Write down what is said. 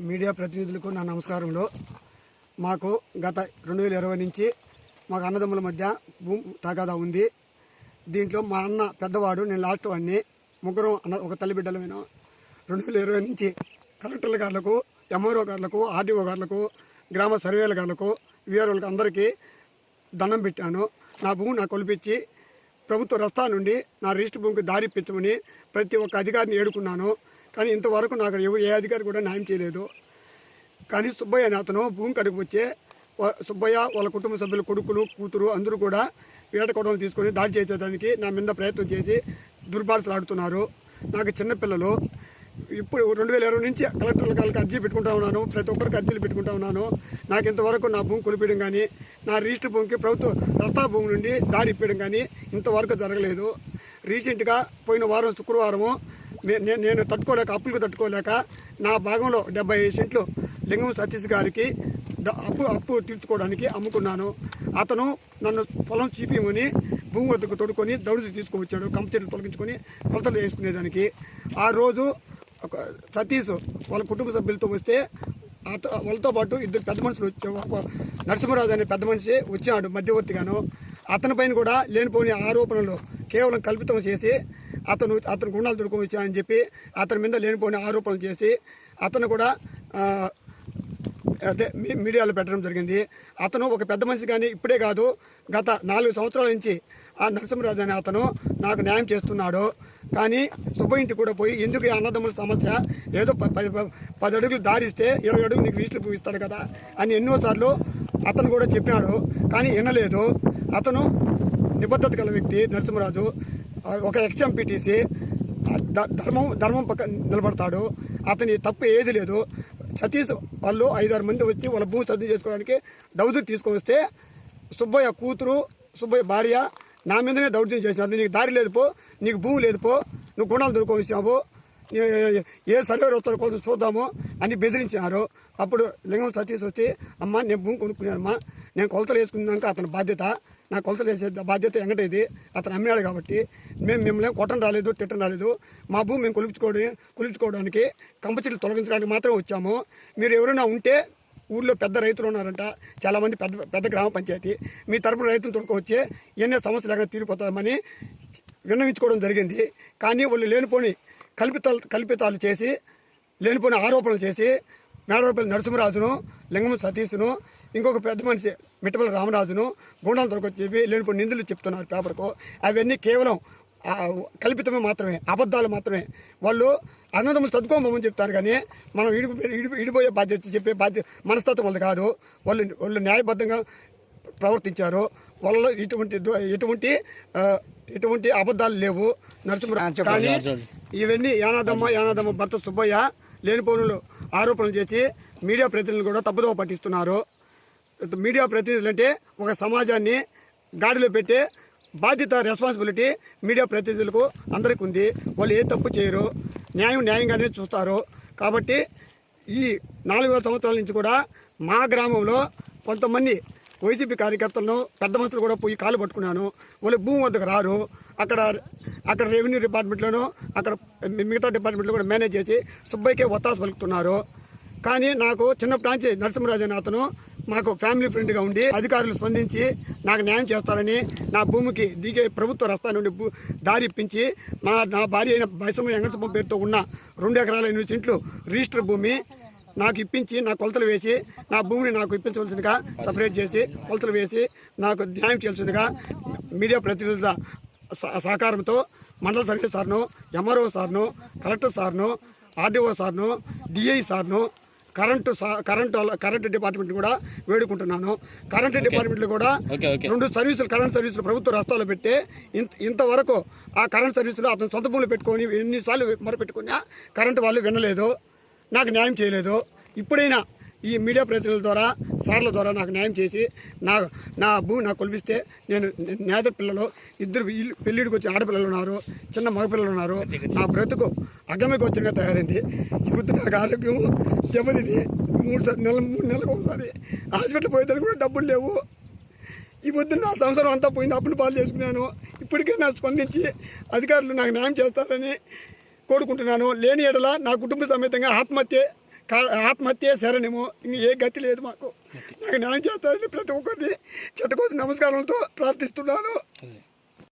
Media ప్రతినిధులకు నా నమస్కారంలో. మాకు గత 2020 నుంచి మాకు అన్నదమ్ముల మధ్య భూమి తగాదా ఉంది. దీంట్లో మా అన్న పెద్దవాడు, నేను లాస్ట్ వాడిని. ముగ్గురం ఒక తల్లి బిడ్డలమైన 2020 నుంచి కలెక్టర్ల గారులకు, ఎంఆర్ఓ గారులకు, ఆర్డీఓ గారులకు, గ్రామ సర్వేల గారులకు, వీఆర్ఓలకు అందరికీ దండం పెట్టాను. నా భూమి నాకు కొలిపించి ప్రభుత్వ రస్తా నుండి నా రిజిస్టర్ భూమికి దారి ఇప్పించమని ప్రతి ఒక్క అధికారిని ఏడుకున్నాను. కానీ ఇంతవరకు నాకు ఏ అధికారి కూడా న్యాయం చేయలేదు. కానీ సుబ్బయ్య అనే అతను భూమి కడుగు వచ్చే సుబ్బయ్య వాళ్ళ కుటుంబ సభ్యులు, కొడుకులు, కూతురు అందరూ కూడా వేట కొడవలు తీసుకొని దాడి చేసేదానికి నా మీద ప్రయత్నం చేసి దుర్భాషలు ఆడుతున్నారు. నాకు చిన్నపిల్లలు. ఇప్పుడు 2020 నుంచి కలెక్టర్ల గారికి అర్జీ పెట్టుకుంటా ఉన్నాను. ప్రతి ఒక్కరికి అర్జీలు పెట్టుకుంటా ఉన్నాను. నాకు ఇంతవరకు నా భూమి కొలిపేయడం కానీ, నా రిజిస్టర్ భూమికి ప్రభుత్వ రస్తా భూమి నుండి దారి ఇప్పడం కానీ ఇంతవరకు జరగలేదు. రీసెంట్గా పోయిన వారం శుక్రవారము నేను అప్పులకు తట్టుకోలేక నా భాగంలో 70 సెంట్లు లింగం సతీష్ గారికి అప్పు తీర్చుకోవడానికి అమ్ముకున్నాను. అతను నన్ను పొలం చీపీమని భూమి వద్దకు తొడుకొని దౌడు తీసుకువచ్చాడు. కంపెనీలు తొలగించుకొని కొలతలు వేసుకునేదానికి. ఆ రోజు సతీష్ వాళ్ళ కుటుంబ సభ్యులతో వస్తే వాళ్ళతో పాటు ఇద్దరు పెద్ద మనుషులు వచ్చారు. నరసింహరాజు అనే పెద్ద మనిషి వచ్చాడు మధ్యవర్తిగాను. అతని పైన కూడా లేనిపోని ఆరోపణలు కేవలం కల్పితం చేసి అతను గుండాలు దొరుకుని వచ్చాయని చెప్పి అతని మీద లేనిపోని ఆరోపణలు చేసి అతను కూడా అదే మీడియాలో పెట్టడం జరిగింది. అతను ఒక పెద్ద మనిషి. కానీ ఇప్పుడే కాదు, గత 4 సంవత్సరాల నుంచి ఆ నరసింహరాజు అనే అతను నాకు న్యాయం చేస్తున్నాడు. కానీ సుబ్బ ఇంటికి కూడా పోయి ఎందుకు ఈ అన్నదమ్ముల సమస్య, ఏదో 10 అడుగులు దారిస్తే 20 అడుగులు నీకు రిజిస్టర్ భూమి ఇస్తాడు కదా అని ఎన్నోసార్లు అతను కూడా చెప్పినాడు. కానీ వినలేదు. అతను నిబద్ధత గల వ్యక్తి నరసింహరాజు. ఒక ఎక్స్ఎంపీటీసీ ధర్మం పక్క నిలబడతాడు. అతని తప్పు ఏది లేదు. సతీష్ వాళ్ళు 5-6 మంది వచ్చి వాళ్ళ భూమి సర్దు చేసుకోవడానికి దౌర్జన్యం తీసుకొని వస్తే సుబ్బయ్య కూతురు, సుబ్బయ్య భార్య నా మీదనే దౌర్జన్యం చేసినారు. నీకు దారి లేదు పో, నీకు భూమి లేదు పో, నువ్వు గుణాలు దొరుకుని వచ్చావు, ఏ సర్వేర్ వస్తారో కోసం చూద్దాము అని బెదిరించినారు. అప్పుడు లింగం సతీష్ వచ్చి, అమ్మ నేను భూమి కొనుక్కున్నానమ్మా, నేను కొలతలు వేసుకున్నాక అతని బాధ్యత, నా కొలతలు వేసే బాధ్యత ఎంగటేది, అతను అమ్మాడు కాబట్టి మేము మిమ్మల్ని కొట్టడం రాలేదు, తిట్టడం రాలేదు. మా భూమి మేము కొలుచుకోవడానికి కంపచీలు తొలగించడానికి మాత్రం వచ్చాము. మీరు ఎవరైనా ఉంటే ఊళ్ళో పెద్ద రైతులు ఉన్నారంట, చాలామంది పెద్ద గ్రామ పంచాయతీ, మీ తరపున రైతులు తొలకొచ్చి ఎన్నో సమస్యలు ఎక్కడ తీరిపోతామని విన్నవించుకోవడం జరిగింది. కానీ వాళ్ళు లేనిపోని కల్పితాలు చేసి, లేనిపోని ఆరోపణలు చేసి మేడపల్లి నరసింహరాజును, లింగం సతీష్ను, ఇంకొక పెద్ద మనిషి మిట్టపల్లి రామరాజును గుండాలు దొరకొచ్చేవి లేనిపోని నిందులు చెప్తున్నారు పేపర్కు. అవన్నీ కేవలం కల్పితమే మాత్రమే, అబద్ధాలు మాత్రమే. వాళ్ళు అన్నదమ్ములు చదువుకోమని చెప్తారు కానీ మనం ఇడిపోయే బాధ్యత చెప్పే మనస్తత్వం వాళ్ళు కాదు. వాళ్ళు న్యాయబద్ధంగా ప్రవర్తించారు. వాళ్ళలో ఎటువంటి అబద్ధాలు లేవు. నరసింహరాజు కానీ ఇవన్నీ యానాదమ్మ భర్త సుబ్బయ్య లేనిపోనులు ఆరోపణలు చేసి మీడియా ప్రతినిధులు కూడా తప్పుదోవ పట్టిస్తున్నారు. మీడియా ప్రతినిధులు అంటే ఒక సమాజాన్ని గాడిలో పెట్టే బాధ్యత, రెస్పాన్సిబిలిటీ మీడియా ప్రతినిధులకు అందరికీ ఉంది. వాళ్ళు ఏ తప్పు చేయరు, న్యాయంగానే చూస్తారు. కాబట్టి ఈ 4 సంవత్సరాల నుంచి కూడా మా గ్రామంలో కొంతమంది వైసీపీ కార్యకర్తలను, పెద్ద మనుషులు కూడా పోయి కాలు పట్టుకున్నాను. వాళ్ళు భూమి వద్దకు రారు. అక్కడ రెవెన్యూ డిపార్ట్మెంట్లోనూ అక్కడ మిగతా డిపార్ట్మెంట్లో కూడా మేనేజ్ చేసి సుబ్బయ్యకే ఒత్తాసు పలుకుతున్నారు. కానీ నాకు చిన్నప్పటి నుంచి నరసింహరాజు అనే అతను మాకు ఫ్యామిలీ ఫ్రెండ్గా ఉండి అధికారులు స్పందించి నాకు న్యాయం చేస్తారని నా భూమికి దిగే ప్రభుత్వ రస్తా నుండి దారి ఇప్పించి నా భార్య అయిన బైసమ్మ వెంకటసుబ్బ పేరుతో ఉన్న 2 ఎకరాల 8 సెంట్లు రిజిస్టర్ భూమి నాకు ఇప్పించి, నా కొలతలు వేసి, నా భూమిని నాకు ఇప్పించవలసిందిగా సపరేట్ చేసి కొలతలు వేసి నాకు న్యాయం చేయాల్సిందిగా మీడియా ప్రతినిధుల సహకారంతో మండల సర్వే సార్ను, ఎంఆర్ఓ సార్ను, కలెక్టర్ సార్ను, ఆర్డీఓ సార్ను, డిఐ సార్ను, కరెంటు డిపార్ట్మెంట్ కూడా వేడుకుంటున్నాను. కరెంటు డిపార్ట్మెంట్లో కూడా 2 సర్వీసులు, కరెంట్ సర్వీసులు ప్రభుత్వ రస్తాలు పెట్టి ఇంతవరకు ఆ కరెంట్ సర్వీసులు అతను సొంత భూములు పెట్టుకొని ఎన్నిసార్లు మొరపెట్టుకున్నా కరెంటు వాళ్ళు వినలేదు, నాకు న్యాయం చేయలేదు. ఇప్పుడైనా ఈ మీడియా ప్రతినిధుల ద్వారా, సార్ల ద్వారా నాకు న్యాయం చేసి నా భూమి నాకు కొలిపిస్తే నేను నేత పిల్లలు 2 పెళ్ళిడికి వచ్చిన ఆడపిల్లలు ఉన్నారు, చిన్న మగపిల్లలు ఉన్నారు. నా బ్రతుకు అగమ్యగోచరంగా తయారైంది. ఇప్పుడు నాకు ఆరోగ్యం దెబ్బతింది. 3 నెలలకు ఒకసారి హాస్పిటల్ పోయేదానికి కూడా డబ్బులు లేవు. ఈ పొద్దున్న నా సంవత్సరం అంతా పోయింది, అప్పులు పాలు చేసుకున్నాను. ఇప్పటికే నాకు స్పందించి అధికారులు నాకు న్యాయం చేస్తారని కోరుకుంటున్నాను. లేని ఎడల నా కుటుంబ సమేతంగా ఆత్మహత్య ఆత్మహత్య శరణ్యము ఇంక ఏ గతి లేదు మాకు. నాకు న్యాయం చేస్తారని ప్రతి ఒక్కరిని చెట్టకోసం నమస్కారాలతో ప్రార్థిస్తున్నాను.